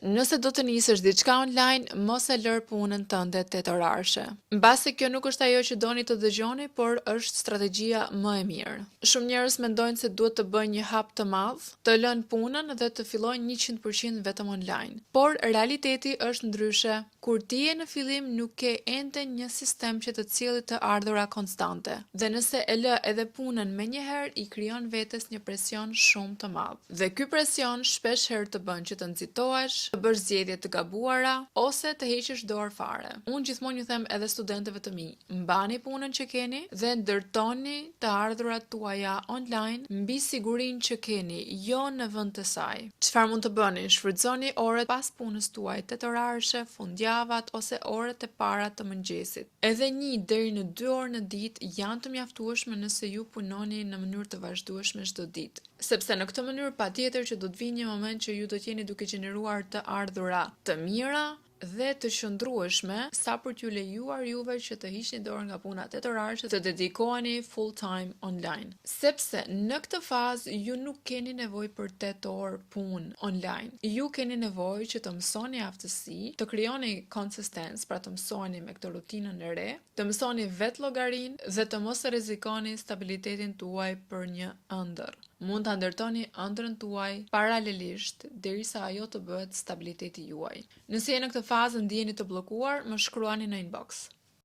Nëse do të nisësh diçka online, mos e lër punën tënde tetërorare. Mbasi kjo nuk është ajo që doni të dëgjoni, por është strategjia më e mirë. Shumë njerëz mendojnë se duhet të bëjnë një hap të madh, të lënë punën dhe të fillojnë 100% vetëm online. Por realiteti është ndryshe. Kur ti je në fillim, nuk ke ende një sistem që të cilët të ardhura konstante. Dhe nëse e lë edhe punën menjëherë, i krijon vetes një presion shumë të madh. Dhe ky presion shpesh herë të bën që të nxitohesh, të bësh zgjedhje të gabuara ose të heqësh dorë fare. Unë gjithmonë ju them edhe studentëve të mi, mbani punën që keni dhe ndërtoni të ardhurat tuaja online mbi sigurinë që keni, jo në vend të saj. Çfarë mund të bëni? Shfrytëzoni orët pas punës tuaj tetërorare, fundjavat ose orët e para të mëngjesit. Edhe 1 deri në 2 orë në ditë janë të mjaftueshme nëse ju punoni në mënyrë të vazhdueshme çdo ditë. Sepse në këtë mënyrë patjetër që do të vijë një moment që ju do të jeni duke gjeneruar të ardhura të mira dhe të qëndrueshme sa për t'ju lejuar juve që të hiqni dorë nga puna tetërorare, të dedikoheni full time online. Sepse në këtë fazë ju nuk keni nevojë për 8 orë punë online. Ju keni nevojë që të mësoni aftësi, të krijoni konsistencë, pra të mësoni me këtë rutinën e re, të mësoni vetë llogarinë dhe të mos rrezikoni stabilitetin tuaj për një ëndër. Mund ta ndërtoni ëndrrën tuaj paralelisht derisa ajo të bëhet stabiliteti juaj. Nëse jeni në këtë fazë ndiheni të bllokuar, më shkruani në inbox.